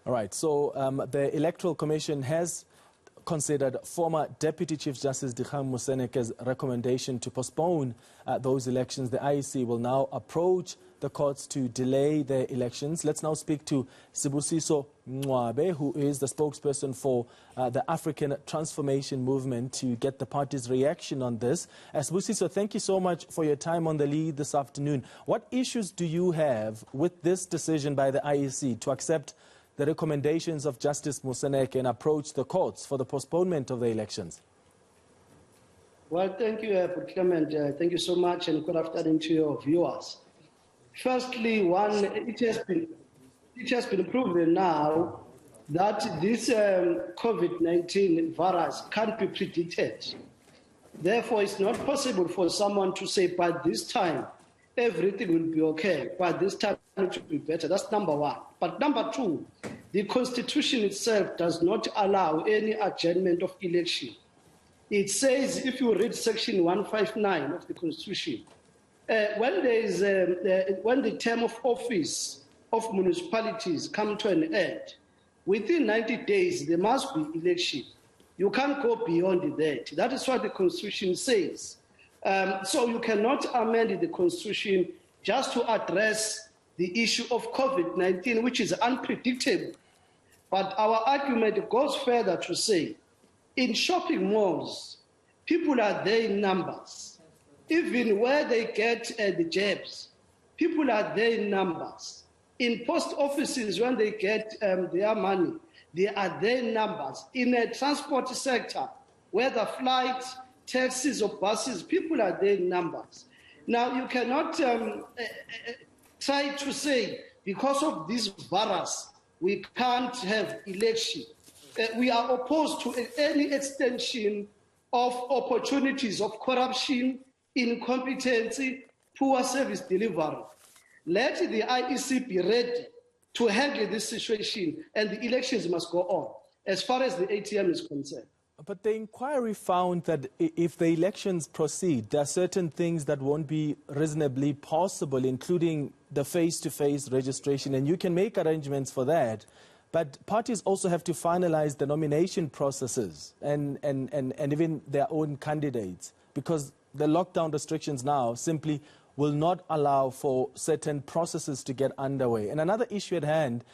All right, so the Electoral Commission has considered former Deputy Chief Justice Dikgang Moseneke's recommendation to postpone those elections. The IEC will now approach the courts to delay the elections. Let's now speak to Sibusiso Mncwabe, who is the spokesperson for the African Transformation Movement, to get the party's reaction on this. Sibusiso, thank you so much for your time on the lead this afternoon. What issues do you have with this decision by the IEC to accept the recommendations of Justice Moseneke and approach the courts for the postponement of the elections? Well, thank you, Clement. Thank you so much, and good afternoon to your viewers. Firstly, it has been proven now that this COVID-19 virus can't be predicted. Therefore, it's not possible for someone to say, by this time, everything will be okay, by this time it will be better. That's number one. But number two, the Constitution itself does not allow any adjournment of election. It says, if you read Section 159 of the Constitution, when the term of office of municipalities come to an end, within 90 days there must be election. You can't go beyond that. That is what the Constitution says. So you cannot amend the Constitution just to address the issue of COVID-19, which is unpredictable. But our argument goes further to say, in shopping malls, people are there in numbers. Even where they get the jabs, people are there in numbers. In post offices, when they get their money, they are there in numbers. In the transport sector, whether flights, taxis or buses, people are there in numbers. Now, you cannot try to say, because of this virus, we can't have election. We are opposed to any extension of opportunities of corruption, incompetency, poor service delivery. Let the IEC be ready to handle this situation, and the elections must go on, as far as the ATM is concerned. But the inquiry found that if the elections proceed, there are certain things that won't be reasonably possible, including the face-to-face registration, and you can make arrangements for that. But parties also have to finalize the nomination processes and even their own candidates, because the lockdown restrictions now simply will not allow for certain processes to get underway. And another issue at hand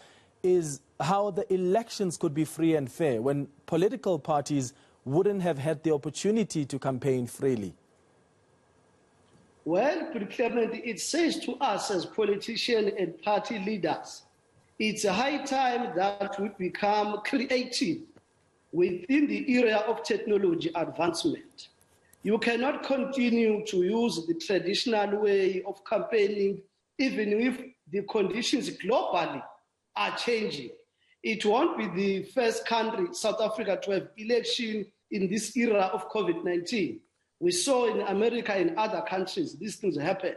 is how the elections could be free and fair when political parties wouldn't have had the opportunity to campaign freely. Well, Clement, it says to us as politicians and party leaders, it's a high time that we become creative within the area of technology advancement. You cannot continue to use the traditional way of campaigning, even if the conditions globally are changing. It won't be the first country, South Africa, to have election in this era of COVID-19. We saw in America and other countries, these things happen.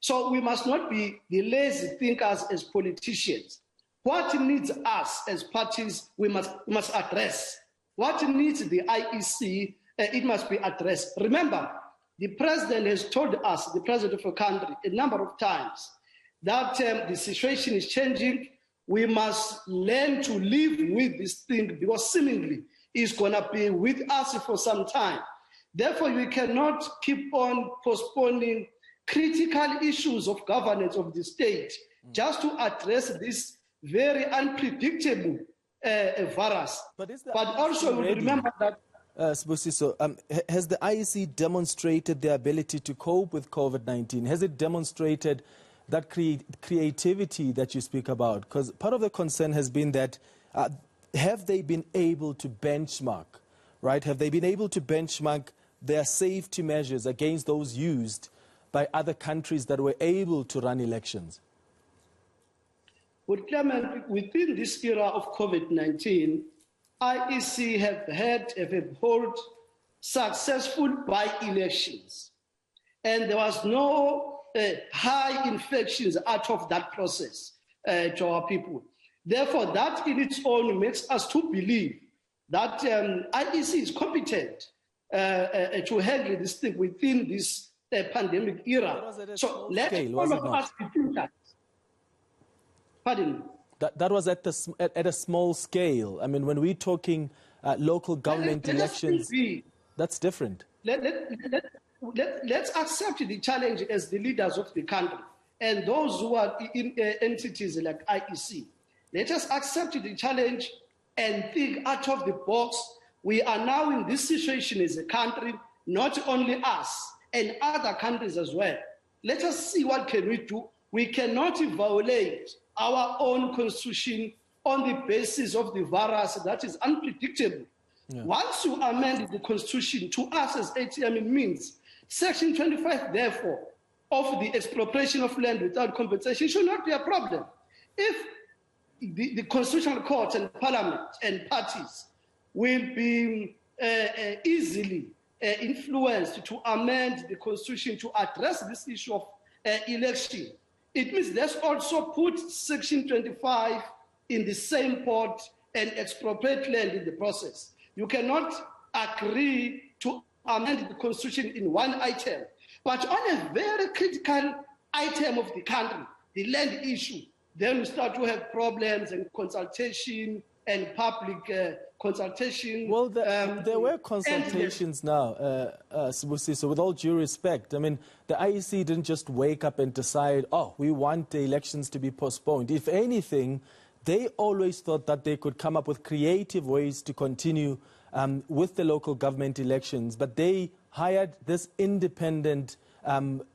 So we must not be the lazy thinkers as politicians. What needs us as parties, we must address. What needs the IEC, it must be addressed. Remember, the president has told us, the president of the country, a number of times, that the situation is changing. We must learn to live with this thing, because seemingly it's going to be with us for some time. Therefore, we cannot keep on postponing critical issues of governance of the state just to address this very unpredictable virus. But also remember that Sibusiso, has the IEC demonstrated the ability to cope with COVID-19? Has it demonstrated that creativity that you speak about? Because part of the concern has been that have they been able to benchmark, right? Have they been able to benchmark their safety measures against those used by other countries that were able to run elections? Well, Clement, within this era of COVID-19, IEC have held successful by-elections, and there was no high infections out of that process to our people. Therefore, that in its own makes us to believe that IEC is competent to handle this thing within this pandemic era. So let all of us be thinkers. Pardon me. That was at a small scale. I mean, when we're talking local government elections, that's different. Let's accept the challenge as the leaders of the country and those who are in entities like IEC. Let us accept the challenge and think out of the box. We are now in this situation as a country, not only us and other countries as well. Let us see what can we do. We cannot violate our own constitution on the basis of the virus that is unpredictable. Yeah. Once you amend the constitution, to us as ATM, it means Section 25, therefore, of the expropriation of land without compensation should not be a problem. If the Constitutional Court and Parliament and parties will be easily influenced to amend the Constitution to address this issue of election, it means let's also put Section 25 in the same pot and expropriate land in the process. You cannot agree to amend the Constitution in one item, but on a very critical item of the country, the land issue, then we start to have problems and consultation and public consultation. Well, there were consultations now, Sibusiso, with all due respect. I mean, the IEC didn't just wake up and decide, oh, we want the elections to be postponed. If anything, they always thought that they could come up with creative ways to continue with the local government elections, but they hired this independent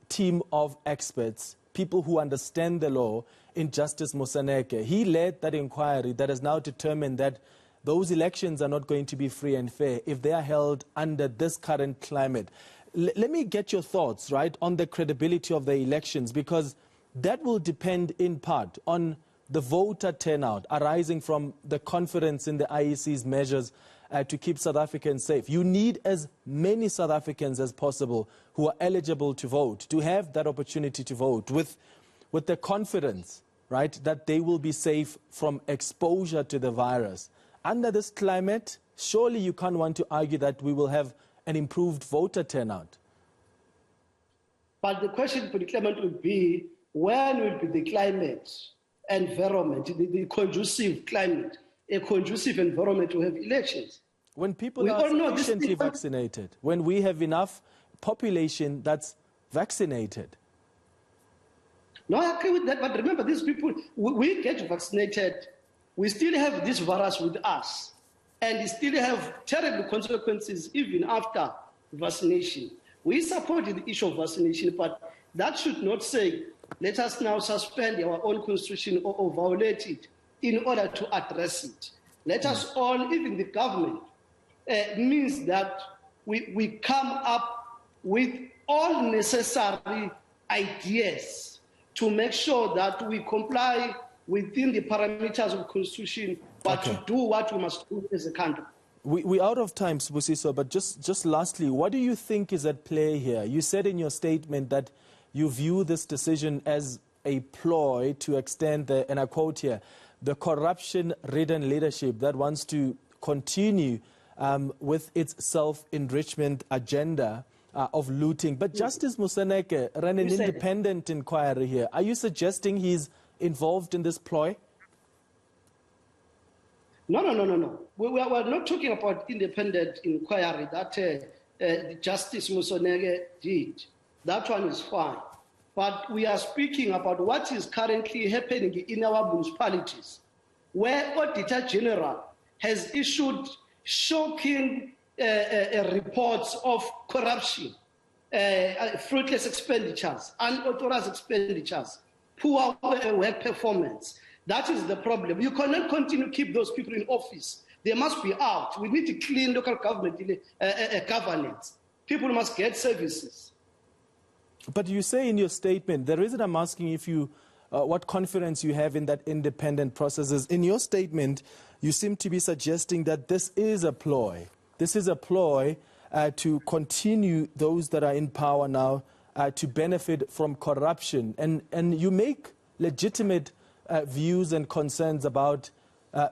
team of experts, people who understand the law, in Justice Moseneke. He led that inquiry that has now determined that those elections are not going to be free and fair if they are held under this current climate. Let me get your thoughts, right, on the credibility of the elections, because that will depend in part on the voter turnout arising from the confidence in the IEC's measures to keep South Africans safe. You need as many South Africans as possible who are eligible to vote, to have that opportunity to vote with the confidence, right, that they will be safe from exposure to the virus. Under this climate, surely you can't want to argue that we will have an improved voter turnout. But the question for the Clement would be, when will be the climate environment, the conducive climate, a conducive environment to have elections? When people are sufficiently vaccinated, when we have enough population that's vaccinated. No, I agree with that, but remember, these people, we get vaccinated, we still have this virus with us, and we still have terrible consequences even after vaccination. We support the issue of vaccination, but that should not say, let us now suspend our own constitution or violate it in order to address it. Let us all, even the government, means that we come up with all necessary ideas to make sure that we comply within the parameters of the Constitution, but to do what we must do as a country. We're out of time, Sibusiso, but just lastly, what do you think is at play here? You said in your statement that you view this decision as a ploy to extend the, and I quote here, the corruption-ridden leadership that wants to continue with its self-enrichment agenda of looting. But Justice Moseneke ran an independent inquiry here. Are you suggesting he's involved in this ploy? No. We're not talking about independent inquiry that Justice Moseneke did. That one is fine. But we are speaking about what is currently happening in our municipalities, where Auditor General has issued shocking reports of corruption, fruitless expenditures, unauthorized expenditures, poor work performance. That is the problem. You cannot continue to keep those people in office. They must be out. We need to clean local government governance. People must get services. But you say in your statement, the reason I'm asking if you, what confidence you have in that independent process is, in your statement, you seem to be suggesting that this is a ploy. This is a ploy to continue those that are in power now to benefit from corruption. And you make legitimate views and concerns about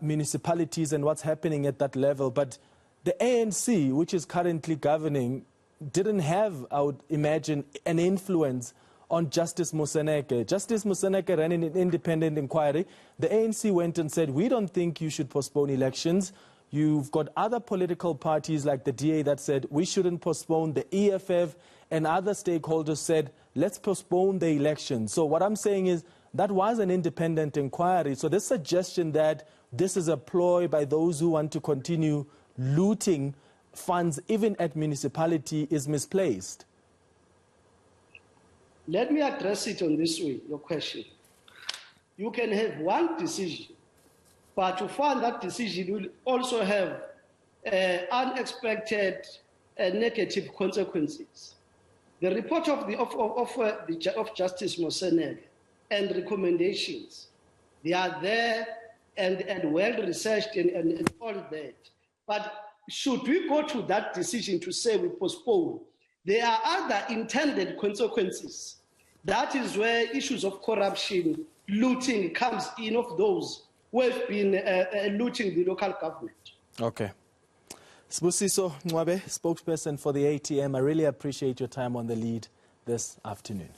municipalities and what's happening at that level. But the ANC, which is currently governing, didn't have, I would imagine, an influence on Justice Moseneke. Justice Moseneke ran an independent inquiry. The ANC went and said, we don't think you should postpone elections. You've got other political parties like the DA that said we shouldn't postpone. The EFF and other stakeholders said, let's postpone the election. So what I'm saying is that was an independent inquiry. So this suggestion that this is a ploy by those who want to continue looting funds, even at municipality, is misplaced. Let me address it on this way, your question. You can have one decision, but to find that decision will also have unexpected negative consequences. The report of Justice Moseneke and recommendations, they are there and well researched and all that. But should we go to that decision to say we postpone, there are other intended consequences. That is where issues of corruption, looting comes in of those who have been looting the local government. Okay. Sibusiso Mncwabe, spokesperson for the ATM, I really appreciate your time on the lead this afternoon.